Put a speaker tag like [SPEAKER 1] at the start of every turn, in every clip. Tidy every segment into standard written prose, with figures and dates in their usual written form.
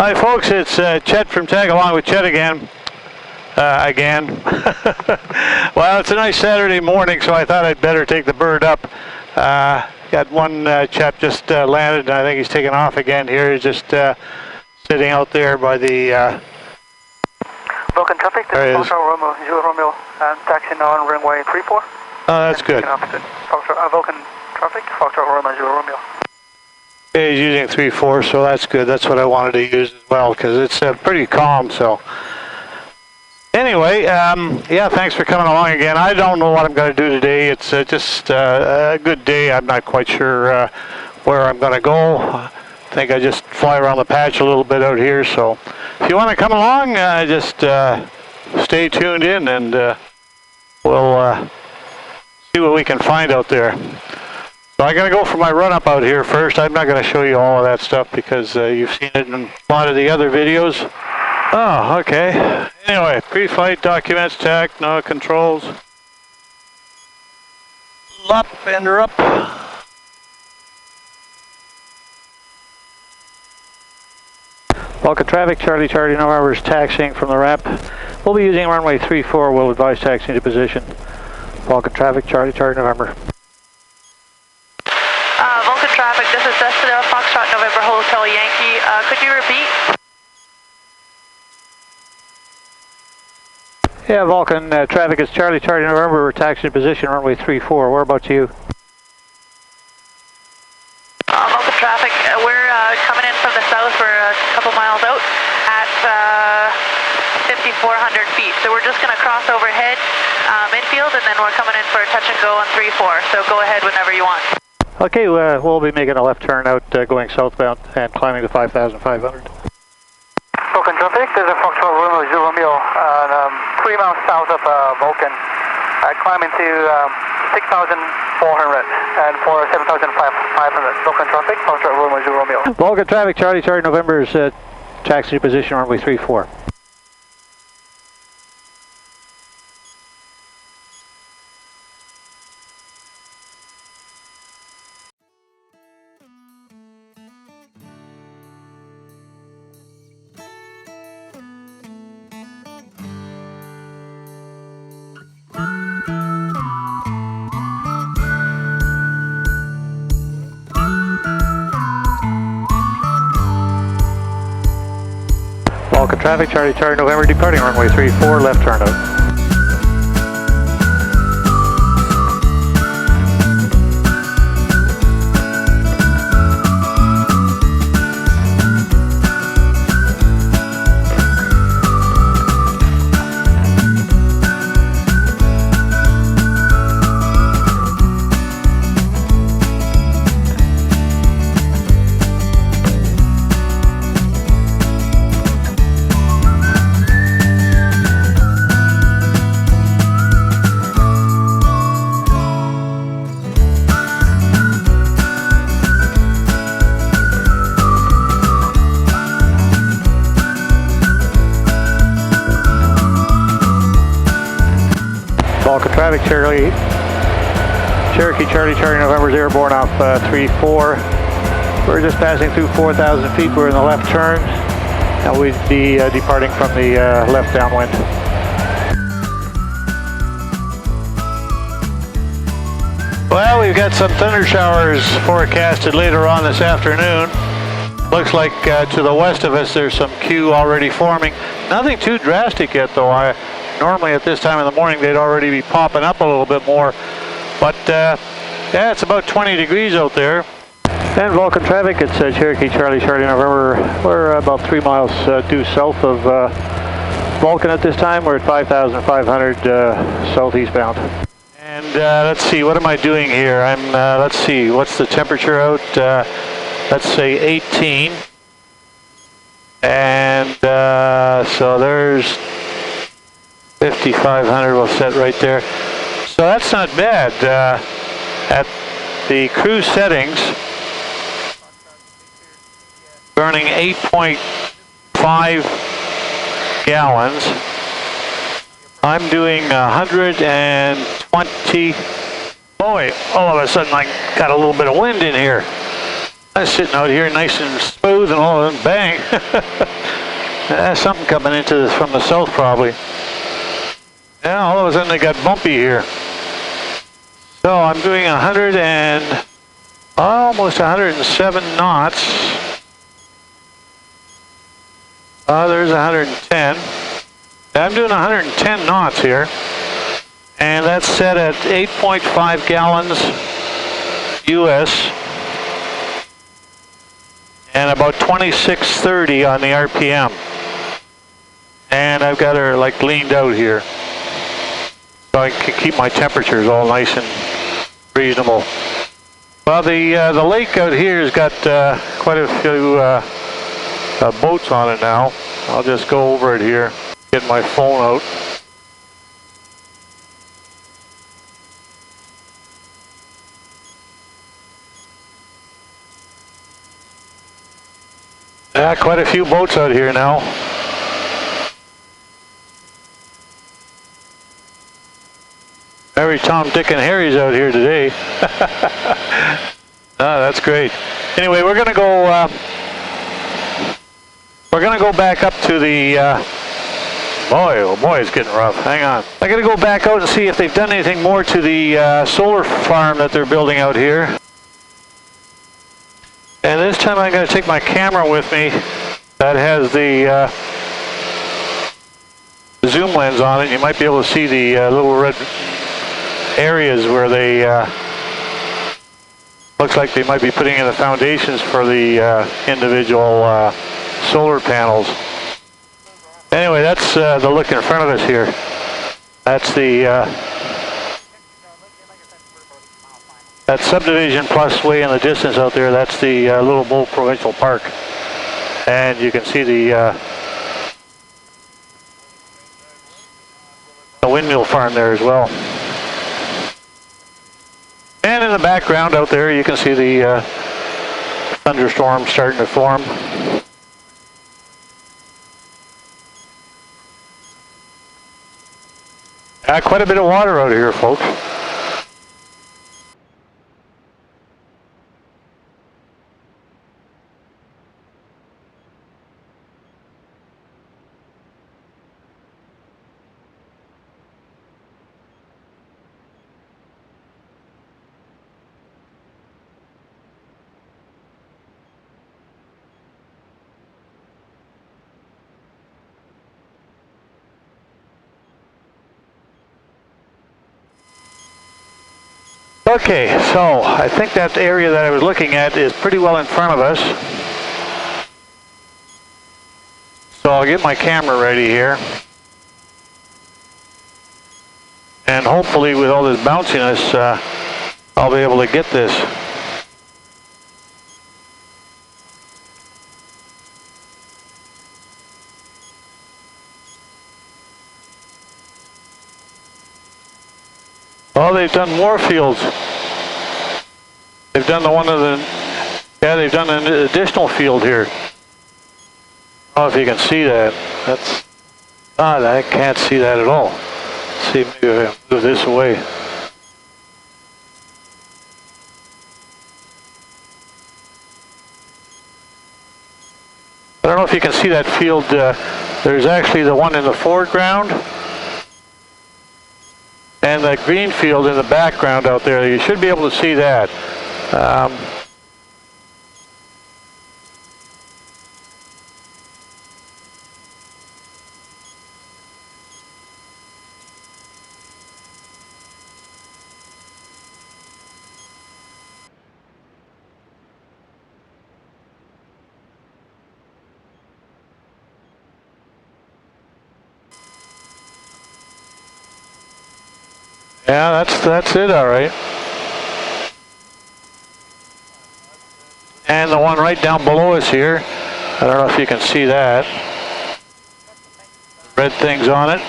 [SPEAKER 1] Hi folks, it's Chet from Tag Along with Chet again. Well, it's a nice Saturday morning, so I thought I'd better take the bird up. Got one chap just landed, and I think he's taking off again here. He's just sitting out there by the...
[SPEAKER 2] Vulcan traffic, this is Foxtrot Romeo, Zulu Romeo, taxiing on runway 34.
[SPEAKER 1] Oh, that's good.
[SPEAKER 2] Vulcan traffic, Foxtrot Romeo, Zulu Romeo.
[SPEAKER 1] Yeah, he's using 3-4, so that's good. That's what I wanted to use as well, because it's pretty calm, so... Anyway, yeah, thanks for coming along again. I don't know what I'm going to do today. It's just a good day. I'm not quite sure where I'm going to go. I think I just fly around the patch a little bit out here, so if you want to come along, just stay tuned in and we'll see what we can find out there. So I got to go for my run-up out here first. I'm not going to show you all of that stuff because you've seen it in a lot of the other videos. Oh, okay. Anyway, pre-flight documents, TAC, no controls. Up, fender up. Vulcan traffic, Charlie November is taxiing from the ramp. We'll be using runway 34, we'll advise taxiing to position. Vulcan traffic, Charlie November.
[SPEAKER 3] Vulcan traffic, this is Destina, Foxtrot November Hotel Yankee. Could you repeat?
[SPEAKER 1] Yeah, Vulcan traffic is Charlie November, we're taxiing to position, runway 34. Where about you?
[SPEAKER 3] Vulcan traffic, we're coming in from the south, we're a couple miles out at 5,400 feet. So we're just going to cross overhead infield and then we're coming in for a touch and go on 3-4. So go ahead whenever you want.
[SPEAKER 1] Okay, we'll be making a left turn out going southbound and climbing to 5,500.
[SPEAKER 2] Vulcan traffic, this is Foxtrot Romeo, Zulu Romeo, 3 miles south of Vulcan, climbing to 6,400 and for 7,500. Vulcan traffic, Foxtrot Romeo, Zulu Romeo.
[SPEAKER 1] Vulcan traffic, Charlie November is taxi position, runway 34. Vulcan traffic, Charlie November, departing runway 34, left turn out. Vulcan traffic, Cherokee Charlie November is airborne off 3-4. We're just passing through 4,000 feet. We're in the left turn, and we'd be departing from the left downwind. Well, we've got some thunder showers forecasted later on this afternoon. Looks like to the west of us there's some queue already forming. Nothing too drastic yet though. Normally at this time in the morning they'd already be popping up a little bit more. But yeah, it's about 20 degrees out there. And Vulcan traffic, it's Cherokee Charlie November. We're about 3 miles due south of Vulcan at this time. We're at 5,500 southeastbound. And let's see, what am I doing here? Let's see, what's the temperature out? Let's say 18. And so there's 5,500, we'll set right there. So that's not bad. At the cruise settings, burning 8.5 gallons. I'm doing 120. Boy, all of a sudden I got a little bit of wind in here. I'm sitting out here nice and smooth and all, and bang. Something coming into this from the south probably. Yeah, all of a sudden they got bumpy here. So I'm doing almost 107 knots. There's 110. I'm doing 110 knots here. And that's set at 8.5 gallons US. And about 2630 on the RPM. And I've got her like leaned out here. So I can keep my temperatures all nice and reasonable. Well, the lake out here has got quite a few boats on it now. I'll just go over it here, get my phone out. Yeah, quite a few boats out here now. Every Tom, Dick, and Harry's out here today. That's great. Anyway, we're gonna go back up to the oh boy, it's getting rough. Hang on. I gotta go back out and see if they've done anything more to the solar farm that they're building out here. And this time I'm going to take my camera with me that has the zoom lens on it. You might be able to see the little red areas where they looks like they might be putting in the foundations for the individual solar panels. Anyway, that's the look in front of us here. That's the that subdivision plus way in the distance out there, that's the Little Bull Provincial Park. And you can see the windmill farm there as well. And in the background out there you can see the thunderstorm starting to form. Quite a bit of water out here, folks. Okay, so I think that area that I was looking at is pretty well in front of us. So I'll get my camera ready here. And hopefully with all this bounciness, I'll be able to get this. Oh, they've done more fields. They've done they've done an additional field here. I don't know if you can see that. I can't see that at all. Let's see, maybe if I move this away. I don't know if you can see that field. There's actually the one in the foreground. And the green field in the background out there, you should be able to see that. Yeah, that's it, all right. And the one right down below us here, I don't know if you can see that. Red things on it.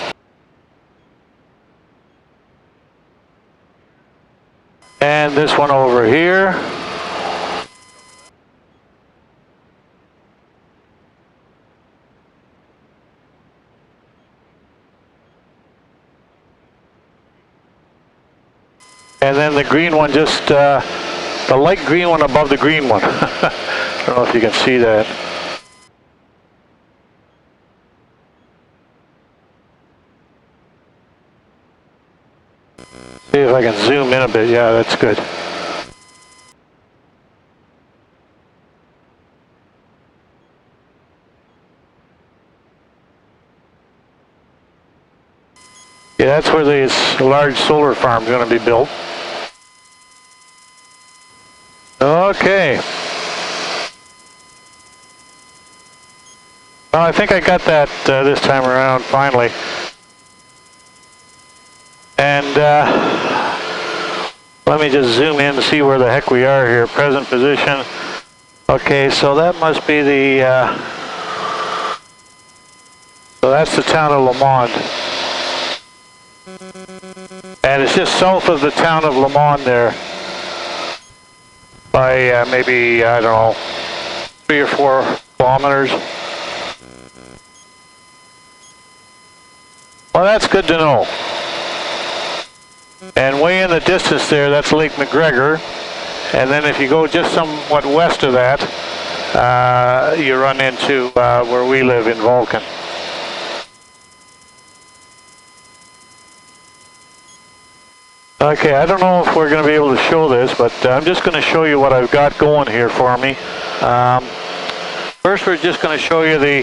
[SPEAKER 1] And this one over here. And then the green one just the light green one above the green one. I don't know if you can see that. See if I can zoom in a bit. Yeah, that's good. Yeah, that's where this large solar farm is going to be built. Okay. Well, I think I got that this time around, finally. And let me just zoom in to see where the heck we are here. Present position. Okay, so that must be the... so that's the town of Lamond. And it's just south of the town of Lamond there. By maybe, I don't know, 3 or 4 kilometers. Well, that's good to know. And way in the distance there, that's Lake McGregor. And then if you go just somewhat west of that, you run into where we live in Vulcan. Okay, I don't know if we're going to be able to show this, but I'm just going to show you what I've got going here for me. First, we're just going to show you the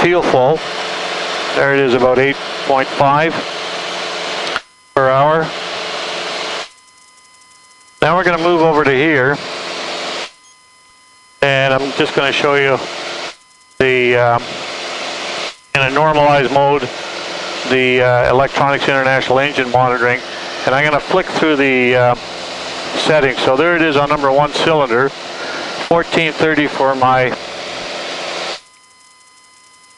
[SPEAKER 1] fuel flow. There it is, about 8.5 per hour. Now we're going to move over to here, and I'm just going to show you the in a normalized mode, the Electronics International Engine Monitoring, and I'm going to flick through the settings. So there it is on number 1 cylinder, 1430 for my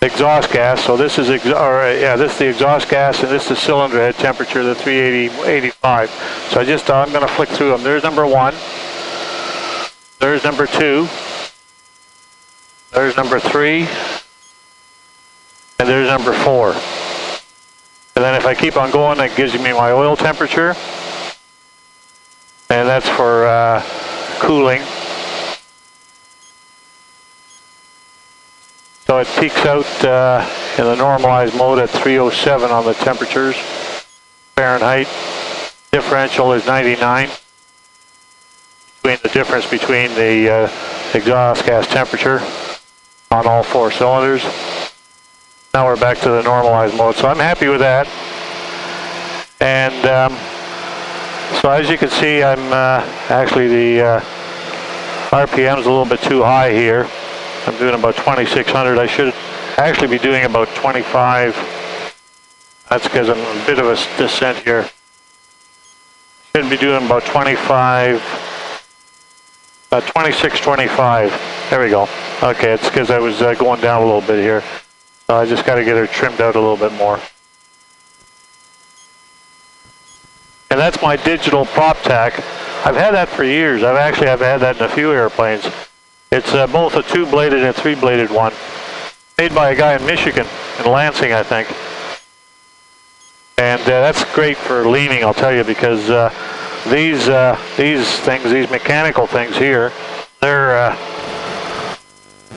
[SPEAKER 1] exhaust gas. So this is this is the exhaust gas, and this is the cylinder head temperature, the 385. So I'm going to flick through them. There's number 1. There's number 2. There's number 3. And there's number 4. And then if I keep on going, that gives me my oil temperature. And that's for cooling. So it peaks out in the normalized mode at 307 on the temperatures, Fahrenheit. Differential is 99. Between the difference between the exhaust gas temperature on all 4 cylinders. Now we're back to the normalized mode, so I'm happy with that. And so as you can see, I'm actually the RPM is a little bit too high here. I'm doing about 2,600. I should actually be doing about 25. That's because I'm a bit of a descent here. Should be doing about 25, about 26, 25. There we go. Okay, it's because I was going down a little bit here. So I just got to get her trimmed out a little bit more. And that's my digital prop tack. I've had that for years. I've had that in a few airplanes. It's both a 2-bladed and 3-bladed one. Made by a guy in Michigan, in Lansing, I think. And that's great for leaning, I'll tell you, because these things, these mechanical things here, they're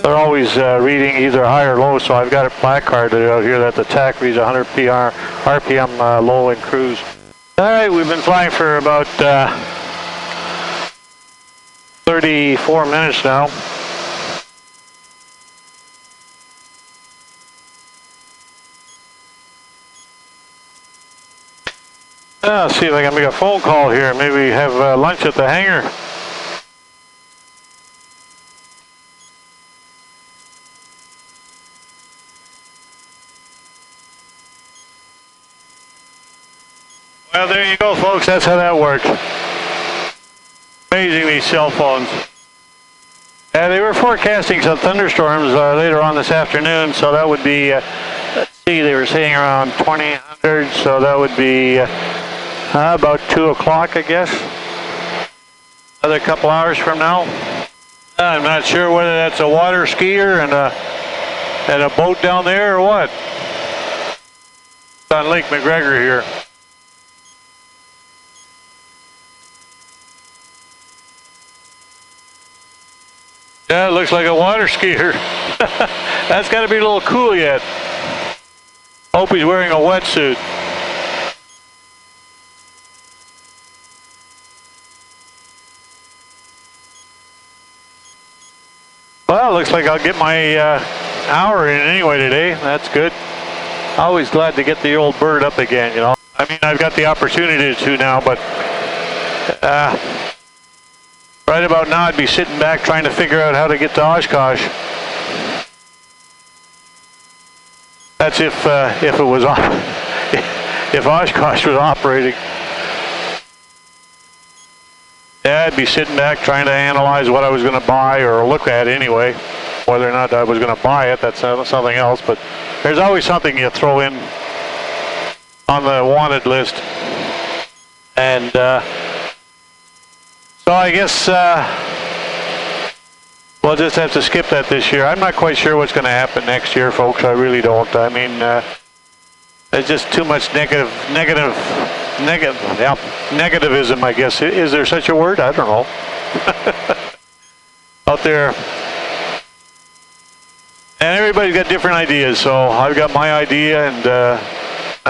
[SPEAKER 1] always reading either high or low, so I've got it placarded out here that the tack reads 100 RPM low in cruise. All right, we've been flying for about 34 minutes now. Let's see if I can make a phone call here. Maybe have lunch at the hangar. Well, there you go, folks. That's how that works. Amazing, these cell phones. They were forecasting some thunderstorms later on this afternoon, so that would be, let's see, they were saying around 2000, so that would be about 2 o'clock, I guess. Another couple hours from now. I'm not sure whether that's a water skier and a boat down there or what. It's on Lake McGregor here. Yeah, it looks like a water skier. That's got to be a little cool yet. Hope he's wearing a wetsuit. Well, looks like I'll get my hour in anyway today. That's good. Always glad to get the old bird up again, you know. I mean, I've got the opportunity to now, but right about now I'd be sitting back trying to figure out how to get to Oshkosh. That's if it was if Oshkosh was operating. Yeah, I'd be sitting back trying to analyze what I was going to buy or look at anyway. Whether or not I was going to buy it, that's something else. But there's always something you throw in on the wanted list. And so I guess we'll just have to skip that this year. I'm not quite sure what's going to happen next year, folks. I really don't. I mean, there's just too much negativism, I guess. Is there such a word? I don't know. Out there. And everybody's got different ideas, so I've got my idea, and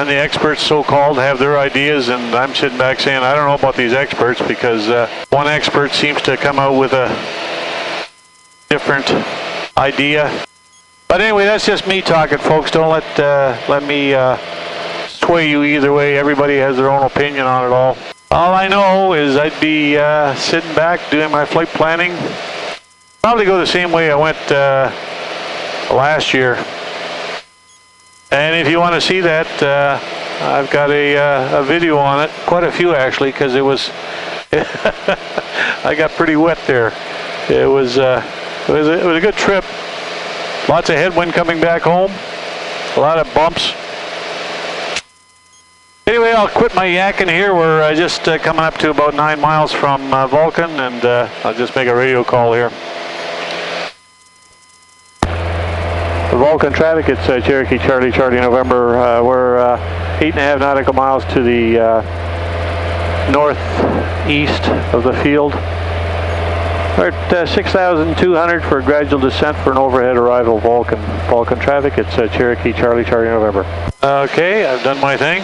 [SPEAKER 1] the experts, so-called, have their ideas, and I'm sitting back saying, I don't know about these experts, because one expert seems to come out with a different idea. But anyway, that's just me talking, folks. Don't let me sway you either way. Everybody has their own opinion on it all. All I know is I'd be sitting back doing my flight planning. Probably go the same way I went last year. And if you want to see that, I've got a video on it, quite a few actually, because it was I got pretty wet there. It was a good trip. Lots of headwind coming back home. A lot of bumps. Anyway, I'll quit my yakking here. We're just coming up to about 9 miles from Vulcan, and I'll just make a radio call here. The Vulcan traffic, it's Cherokee Charlie, Charlie November. We're 8.5 nautical miles to the northeast of the field. We're at 6,200 for a gradual descent for an overhead arrival Vulcan. Vulcan traffic, it's Cherokee Charlie, Charlie November. Okay, I've done my thing.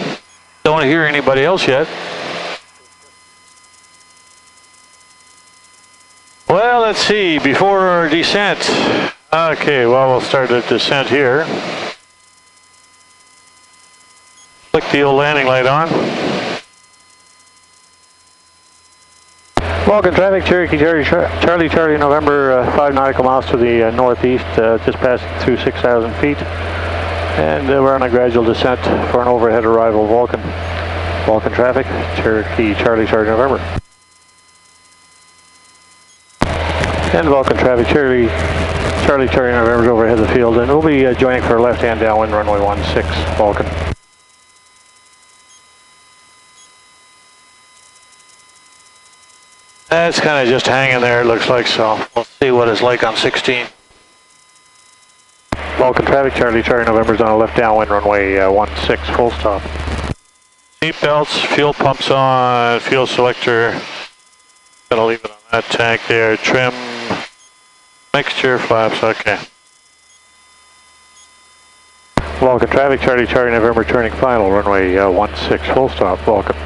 [SPEAKER 1] Don't hear anybody else yet. Well, let's see, before our descent. Okay, well, we'll start the descent here. Click the old landing light on. Vulcan traffic, Cherokee Charlie, Charlie November, 5 nautical miles to the northeast, just passing through 6,000 feet. And we're on a gradual descent for an overhead arrival Vulcan. Vulcan traffic, Cherokee Charlie, Charlie November. And Vulcan traffic, Charlie, Charlie November's overhead the field, and we'll be joining for left-hand downwind runway 16 Vulcan. That's kind of just hanging there, it looks like, so we'll see what it's like on 16. Vulcan traffic, Charlie November's on a left downwind runway 16 full stop. Seat belts, fuel pumps on, fuel selector. Gotta leave it on that tank there. Trim, mixture, flaps, okay. Vulcan traffic, Charlie November turning final, runway 16 full stop, Vulcan.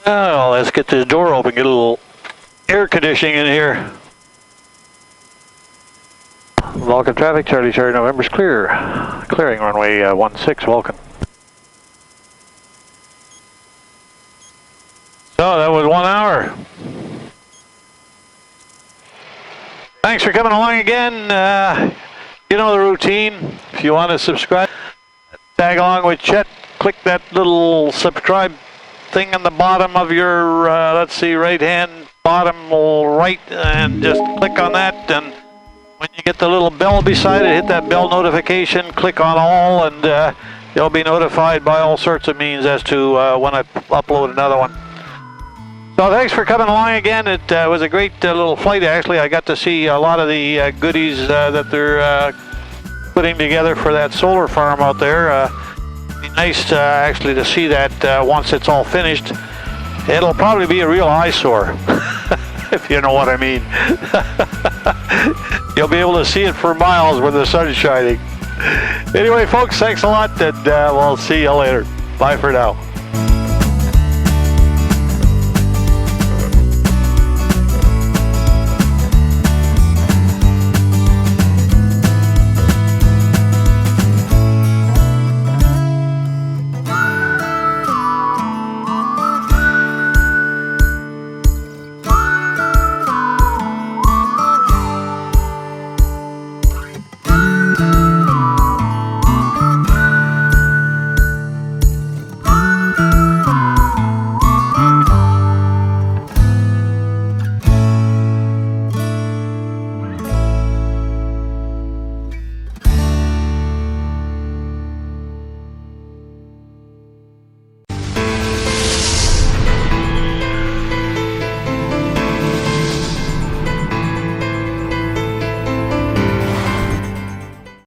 [SPEAKER 1] Oh, let's get this door open, get a little air conditioning in here. Vulcan traffic, Charlie November's clear. Clearing runway 16, Vulcan. So that was 1 hour. Thanks for coming along again. You know the routine. If you want to subscribe, tag along with Chet, click that little subscribe thing on the bottom of your, let's see, right hand bottom right, and just click on that, and when you get the little bell beside it, hit that bell notification, click on all, and you'll be notified by all sorts of means as to when I upload another one. So thanks for coming along again. It was a great little flight, actually. I got to see a lot of the goodies that they're putting together for that solar farm out there. It'd be nice actually to see that once it's all finished. It'll probably be a real eyesore, if you know what I mean. You'll be able to see it for miles when the sun's shining. Anyway, folks, thanks a lot, and we'll see you later. Bye for now.